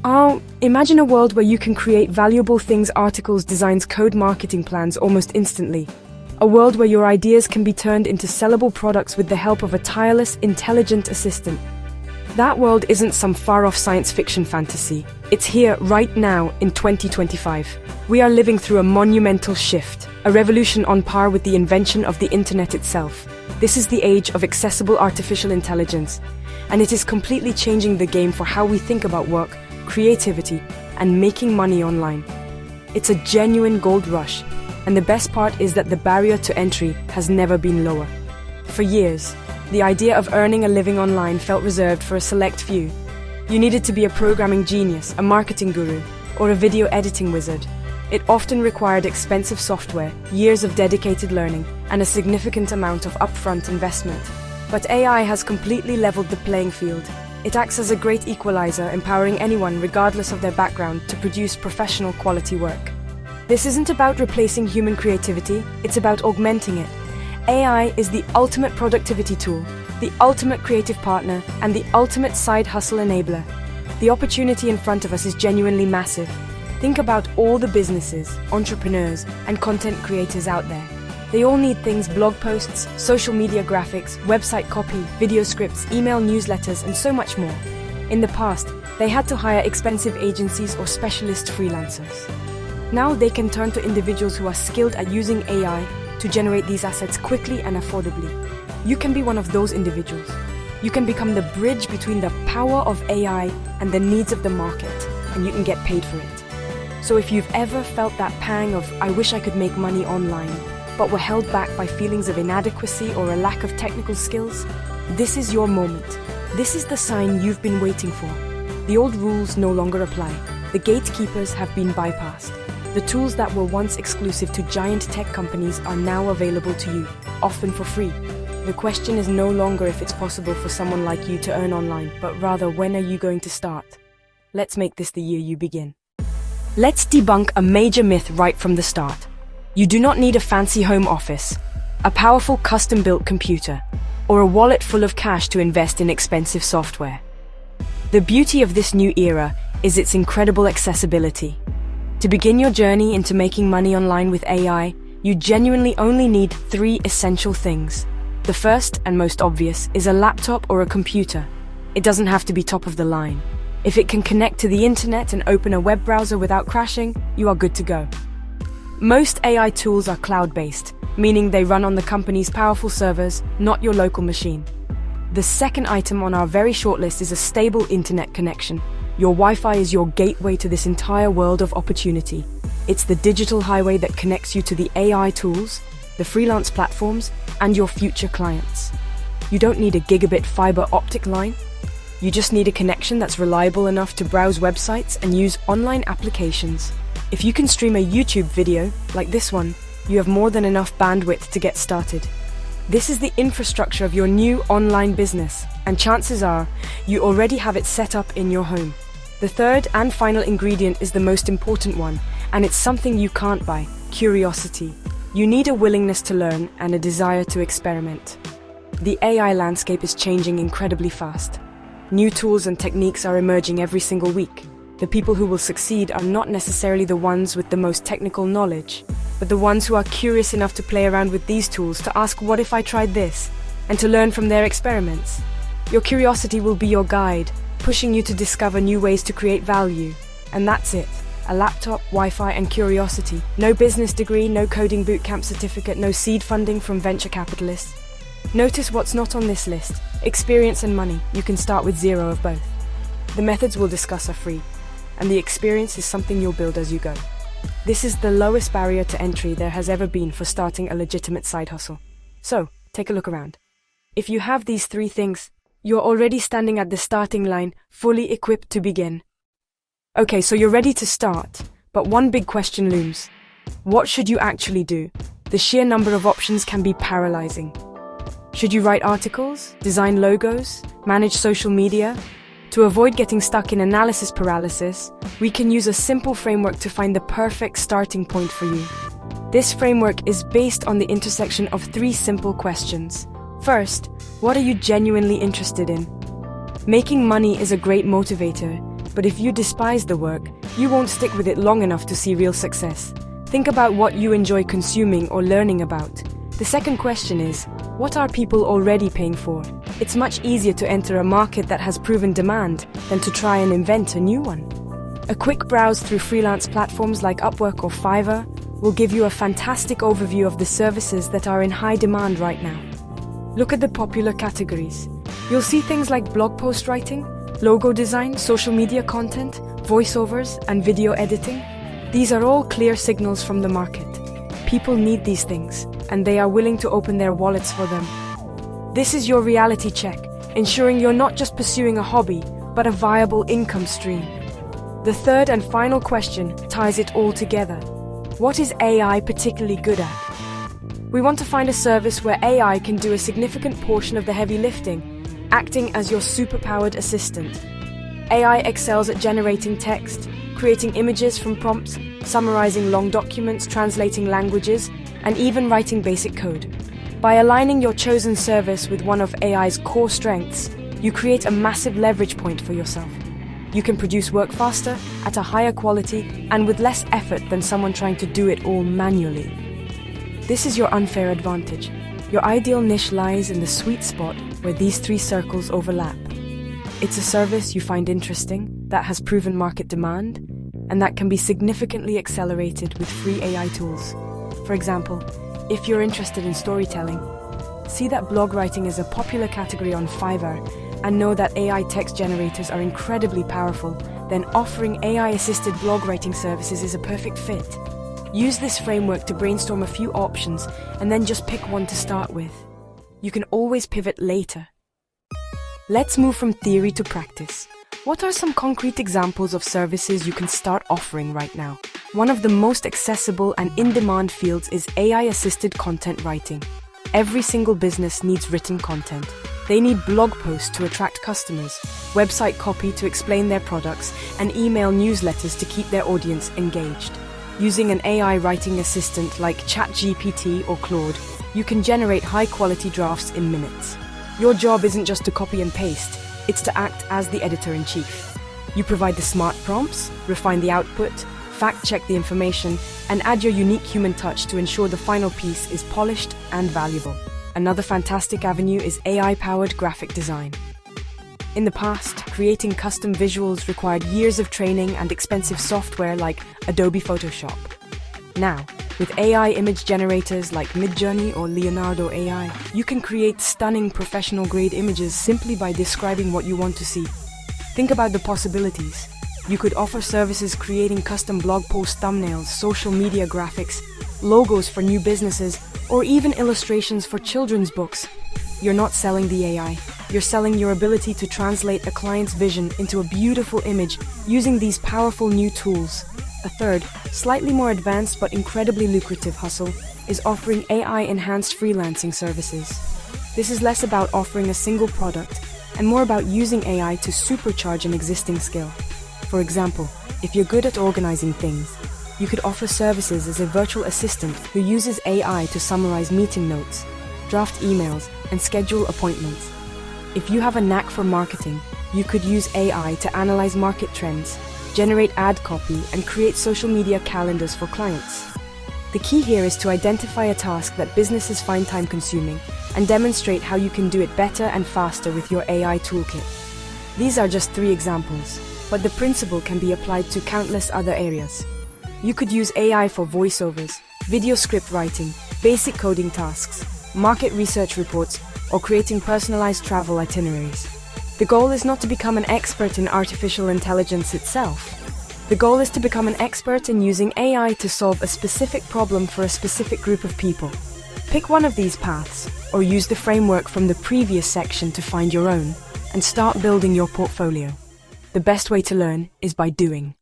Oh, imagine a world where you can create valuable things, articles, designs, code, marketing plans almost instantly. A world where your ideas can be turned into sellable products with the help of a tireless, intelligent assistant. That world isn't some far-off science fiction fantasy. It's here, right now, in 2025. We are living through a monumental shift, a revolution on par with the invention of the internet itself. This is the age of accessible artificial intelligence, and it is completely changing the game for how we think about work, creativity, and making money online. It's a genuine gold rush, and the best part is that the barrier to entry has never been lower. For years, the idea of earning a living online felt reserved for a select few. You needed to be a programming genius, a marketing guru, or a video editing wizard. It often required expensive software, years of dedicated learning, and a significant amount of upfront investment. But AI has completely leveled the playing field. It acts as a great equalizer, empowering anyone, regardless of their background, to produce professional quality work. This isn't about replacing human creativity, it's about augmenting it. AI is the ultimate productivity tool, the ultimate creative partner, and the ultimate side hustle enabler. The opportunity in front of us is genuinely massive. Think about all the businesses, entrepreneurs, and content creators out there. They all need things: blog posts, social media graphics, website copy, video scripts, email newsletters, and so much more. In the past, they had to hire expensive agencies or specialist freelancers. Now they can turn to individuals who are skilled at using AI to generate these assets quickly and affordably. You can be one of those individuals. You can become the bridge between the power of AI and the needs of the market, and you can get paid for it. So if you've ever felt that pang of, I wish I could make money online, but were held back by feelings of inadequacy or a lack of technical skills, this is your moment. This is the sign you've been waiting for. The old rules no longer apply. The gatekeepers have been bypassed. The tools that were once exclusive to giant tech companies are now available to you, often for free. The question is no longer if it's possible for someone like you to earn online, but rather when are you going to start? Let's make this the year you begin. Let's debunk a major myth right from the start. You do not need a fancy home office, a powerful custom-built computer, or a wallet full of cash to invest in expensive software. The beauty of this new era is its incredible accessibility. To begin your journey into making money online with AI, you genuinely only need 3 essential things. The first and most obvious is a laptop or a computer. It doesn't have to be top of the line. If it can connect to the internet and open a web browser without crashing, you are good to go. Most AI tools are cloud-based, meaning they run on the company's powerful servers, not your local machine. The second item on our very short list is a stable internet connection. Your Wi-Fi is your gateway to this entire world of opportunity. It's the digital highway that connects you to the AI tools, the freelance platforms, and your future clients. You don't need a gigabit fiber optic line. You just need a connection that's reliable enough to browse websites and use online applications. If you can stream a YouTube video, like this one, you have more than enough bandwidth to get started. This is the infrastructure of your new online business, and chances are you already have it set up in your home. The third and final ingredient is the most important one, and it's something you can't buy: curiosity. You need a willingness to learn and a desire to experiment. The AI landscape is changing incredibly fast. New tools and techniques are emerging every single week. The people who will succeed are not necessarily the ones with the most technical knowledge, but the ones who are curious enough to play around with these tools, to ask, what if I tried this, and to learn from their experiments. Your curiosity will be your guide, pushing you to discover new ways to create value. And that's it. A laptop, Wi-Fi, and curiosity. No business degree, no coding bootcamp certificate, no seed funding from venture capitalists. Notice what's not on this list: experience and money. You can start with 0 of both. The methods we'll discuss are free, and the experience is something you'll build as you go. This is the lowest barrier to entry there has ever been for starting a legitimate side hustle. So, take a look around. If you have these 3 things, you're already standing at the starting line, fully equipped to begin. Okay, so you're ready to start, but one big question looms. What should you actually do? The sheer number of options can be paralyzing. Should you write articles, design logos, manage social media? To avoid getting stuck in analysis paralysis, we can use a simple framework to find the perfect starting point for you. This framework is based on the intersection of 3 simple questions. First, what are you genuinely interested in? Making money is a great motivator, But if you despise the work, you won't stick with it long enough to see real success. Think about what you enjoy consuming or learning about. The second question is, what are people already paying for? It's much easier to enter a market that has proven demand than to try and invent a new one. A quick browse through freelance platforms like Upwork or Fiverr will give you a fantastic overview of the services that are in high demand right now. Look at the popular categories. You'll see things like blog post writing, logo design, social media content, voiceovers, and video editing. These are all clear signals from the market. People need these things, and they are willing to open their wallets for them. This is your reality check, ensuring you're not just pursuing a hobby, but a viable income stream. The third and final question ties it all together. What is AI particularly good at? We want to find a service where AI can do a significant portion of the heavy lifting, acting as your superpowered assistant. AI excels at generating text, creating images from prompts, summarizing long documents, translating languages, and even writing basic code. By aligning your chosen service with one of AI's core strengths, you create a massive leverage point for yourself. You can produce work faster, at a higher quality, and with less effort than someone trying to do it all manually. This is your unfair advantage. Your ideal niche lies in the sweet spot where these three circles overlap. It's a service you find interesting, that has proven market demand, and that can be significantly accelerated with free AI tools. For example, if you're interested in storytelling, see that blog writing is a popular category on Fiverr, and know that AI text generators are incredibly powerful, then offering AI-assisted blog writing services is a perfect fit. Use this framework to brainstorm a few options, and then just pick one to start with. You can always pivot later. Let's move from theory to practice. What are some concrete examples of services you can start offering right now? One of the most accessible and in-demand fields is AI-assisted content writing. Every single business needs written content. They need blog posts to attract customers, website copy to explain their products, and email newsletters to keep their audience engaged. Using an AI writing assistant like ChatGPT or Claude, you can generate high-quality drafts in minutes. Your job isn't just to copy and paste, it's to act as the editor-in-chief. You provide the smart prompts, refine the output, fact-check the information, and add your unique human touch to ensure the final piece is polished and valuable. Another fantastic avenue is AI-powered graphic design. In the past, creating custom visuals required years of training and expensive software like Adobe Photoshop. Now, with AI image generators like Midjourney or Leonardo AI, you can create stunning professional-grade images simply by describing what you want to see. Think about the possibilities. You could offer services creating custom blog post thumbnails, social media graphics, logos for new businesses, or even illustrations for children's books. You're not selling the AI. You're selling your ability to translate a client's vision into a beautiful image using these powerful new tools. A third, slightly more advanced but incredibly lucrative hustle is offering AI-enhanced freelancing services. This is less about offering a single product and more about using AI to supercharge an existing skill. For example, if you're good at organizing things, you could offer services as a virtual assistant who uses AI to summarize meeting notes, draft emails, and schedule appointments. If you have a knack for marketing, you could use AI to analyze market trends, generate ad copy, and create social media calendars for clients. The key here is to identify a task that businesses find time-consuming and demonstrate how you can do it better and faster with your AI toolkit. These are just 3 examples, but the principle can be applied to countless other areas. You could use AI for voiceovers, video script writing, basic coding tasks, market research reports, or creating personalized travel itineraries. The goal is not to become an expert in artificial intelligence itself. The goal is to become an expert in using AI to solve a specific problem for a specific group of people. Pick one of these paths, or use the framework from the previous section to find your own, and start building your portfolio. The best way to learn is by doing.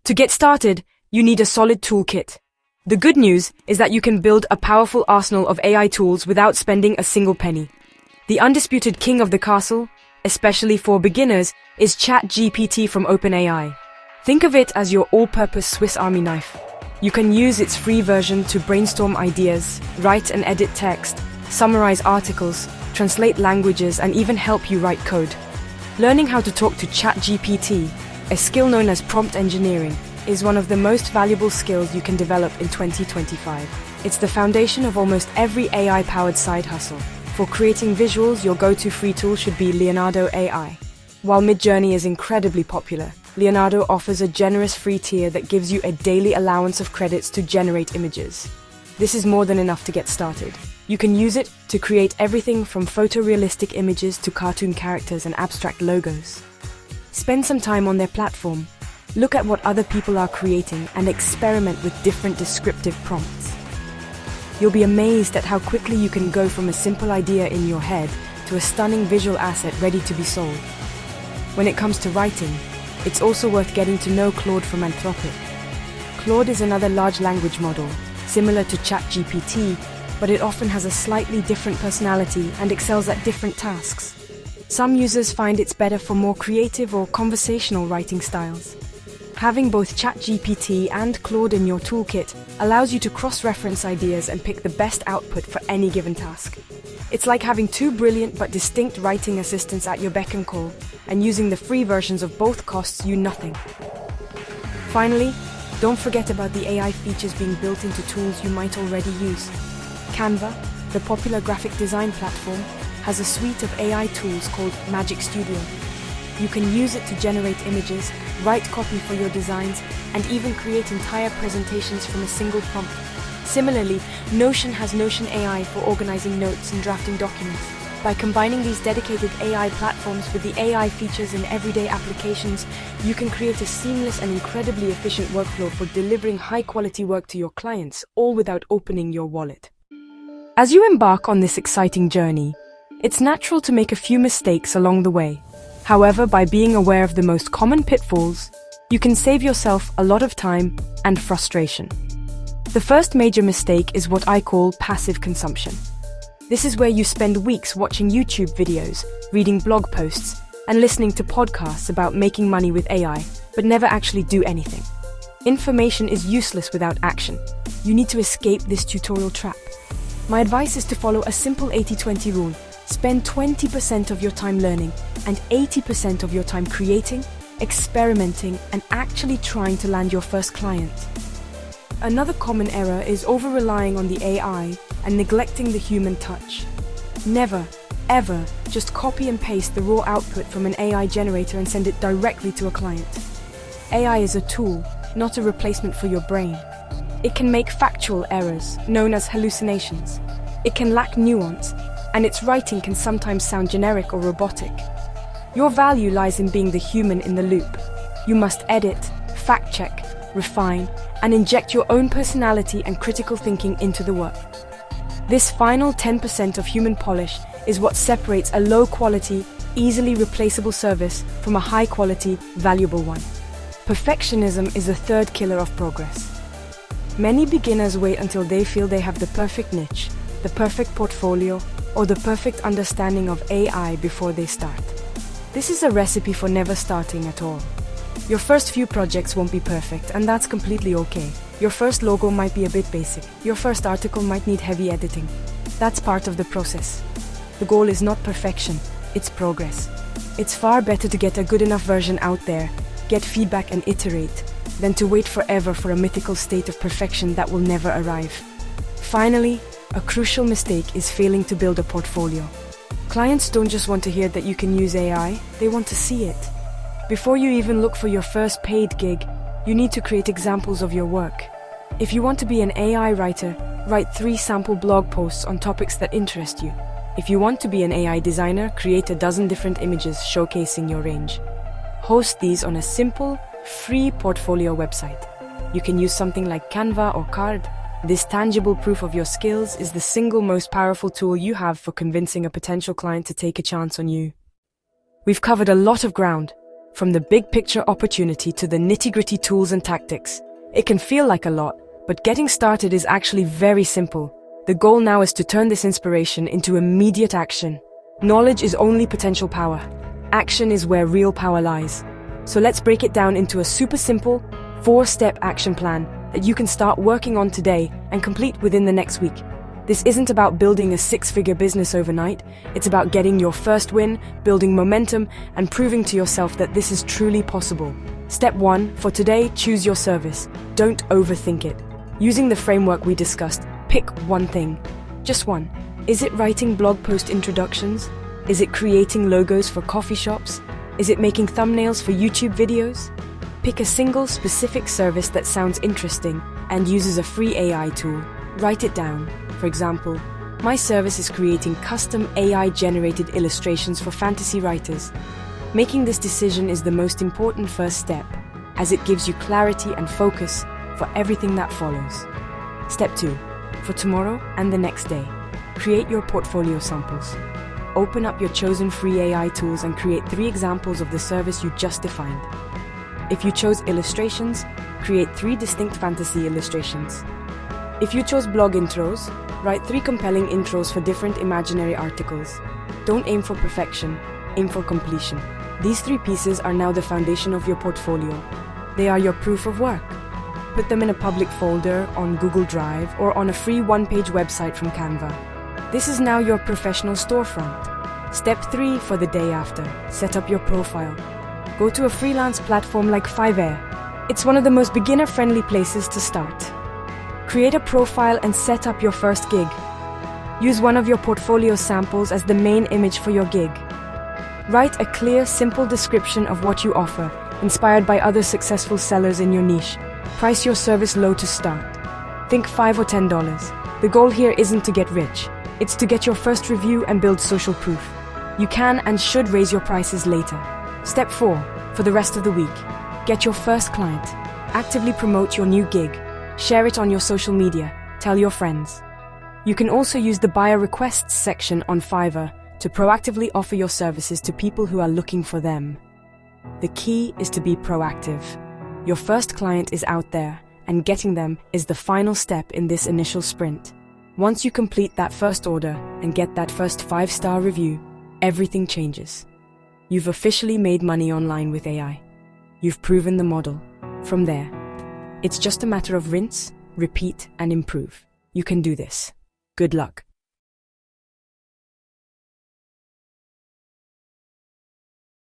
To get started, you need a solid toolkit. The good news is that you can build a powerful arsenal of AI tools without spending a single penny. The undisputed king of the castle, especially for beginners, is ChatGPT from OpenAI. Think of it as your all-purpose Swiss Army knife. You can use its free version to brainstorm ideas, write and edit text, summarize articles, translate languages, and even help you write code. Learning how to talk to ChatGPT A skill known as prompt engineering is one of the most valuable skills you can develop in 2025. It's the foundation of almost every AI-powered side hustle. For creating visuals, your go-to free tool should be Leonardo AI. While Midjourney is incredibly popular, Leonardo offers a generous free tier that gives you a daily allowance of credits to generate images. This is more than enough to get started. You can use it to create everything from photorealistic images to cartoon characters and abstract logos. Spend some time on their platform. Look at what other people are creating and experiment with different descriptive prompts. You'll be amazed at how quickly you can go from a simple idea in your head to a stunning visual asset ready to be sold. When it comes to writing, it's also worth getting to know Claude from Anthropic. Claude is another large language model, similar to ChatGPT, but it often has a slightly different personality and excels at different tasks. Some users find it's better for more creative or conversational writing styles. Having both ChatGPT and Claude in your toolkit allows you to cross-reference ideas and pick the best output for any given task. It's like having two brilliant but distinct writing assistants at your beck and call, and using the free versions of both costs you nothing. Finally, don't forget about the AI features being built into tools you might already use. Canva, the popular graphic design platform, has a suite of AI tools called Magic Studio. You can use it to generate images, write copy for your designs, and even create entire presentations from a single prompt. Similarly, Notion has Notion AI for organizing notes and drafting documents. By combining these dedicated AI platforms with the AI features in everyday applications, you can create a seamless and incredibly efficient workflow for delivering high-quality work to your clients, all without opening your wallet. As you embark on this exciting journey, it's natural to make a few mistakes along the way. However, by being aware of the most common pitfalls, you can save yourself a lot of time and frustration. The first major mistake is what I call passive consumption. This is where you spend weeks watching YouTube videos, reading blog posts, and listening to podcasts about making money with AI, but never actually do anything. Information is useless without action. You need to escape this tutorial trap. My advice is to follow a simple 80-20 rule. Spend 20% of your time learning and 80% of your time creating, experimenting, and actually trying to land your first client. Another common error is over-relying on the AI and neglecting the human touch. Never, ever just copy and paste the raw output from an AI generator and send it directly to a client. AI is a tool, not a replacement for your brain. It can make factual errors, known as hallucinations. It can lack nuance, and its writing can sometimes sound generic or robotic. Your value lies in being the human in the loop. You must edit, fact-check, refine, and inject your own personality and critical thinking into the work. This final 10% of human polish is what separates a low-quality, easily replaceable service from a high-quality, valuable one. Perfectionism is the third killer of progress. Many beginners wait until they feel they have the perfect niche, the perfect portfolio, or the perfect understanding of AI before they start. This is a recipe for never starting at all. Your first few projects won't be perfect, and that's completely okay. Your first logo might be a bit basic. Your first article might need heavy editing. That's part of the process. The goal is not perfection, it's progress. It's far better to get a good enough version out there, get feedback and iterate, than to wait forever for a mythical state of perfection that will never arrive. Finally, a crucial mistake is failing to build a portfolio. Clients don't just want to hear that you can use AI, they want to see it. Before you even look for your first paid gig, you need to create examples of your work. If you want to be an AI writer, write 3 sample blog posts on topics that interest you. If you want to be an AI designer, create a dozen different images showcasing your range. Host these on a simple, free portfolio website. You can use something like Canva or Card. This tangible proof of your skills is the single most powerful tool you have for convincing a potential client to take a chance on you. We've covered a lot of ground, from the big picture opportunity to the nitty-gritty tools and tactics. It can feel like a lot, but getting started is actually very simple. The goal now is to turn this inspiration into immediate action. Knowledge is only potential power. Action is where real power lies. So let's break it down into a super simple, 4-step action plan that you can start working on today and complete within the next week. This isn't about building a 6-figure business overnight. It's about getting your first win, building momentum, and proving to yourself that this is truly possible. Step 1. For today, choose your service. Don't overthink it. Using the framework we discussed, pick one thing. Just one. Is it writing blog post introductions? Is it creating logos for coffee shops? Is it making thumbnails for YouTube videos? Pick a single specific service that sounds interesting and uses a free AI tool. Write it down. For example, my service is creating custom AI-generated illustrations for fantasy writers. Making this decision is the most important first step, as it gives you clarity and focus for everything that follows. Step 2. For tomorrow and the next day, create your portfolio samples. Open up your chosen free AI tools and create 3 examples of the service you just defined. If you chose illustrations, create 3 distinct fantasy illustrations. If you chose blog intros, write 3 compelling intros for different imaginary articles. Don't aim for perfection, aim for completion. These 3 pieces are now the foundation of your portfolio. They are your proof of work. Put them in a public folder on Google Drive or on a free one-page website from Canva. This is now your professional storefront. Step 3 for the day after. Set up your profile. Go to a freelance platform like Fiverr. It's one of the most beginner-friendly places to start. Create a profile and set up your first gig. Use one of your portfolio samples as the main image for your gig. Write a clear, simple description of what you offer, inspired by other successful sellers in your niche. Price your service low to start. Think $5 or $10. The goal here isn't to get rich. It's to get your first review and build social proof. You can and should raise your prices later. Step 4. For the rest of the week, get your first client. Actively promote your new gig. Share it on your social media. Tell your friends. You can also use the buyer requests section on Fiverr to proactively offer your services to people who are looking for them. The key is to be proactive. Your first client is out there, and getting them is the final step in this initial sprint. Once you complete that first order and get that first 5-star review, everything changes. You've officially made money online with AI. You've proven the model. From there, it's just a matter of rinse, repeat, and improve. You can do this. Good luck.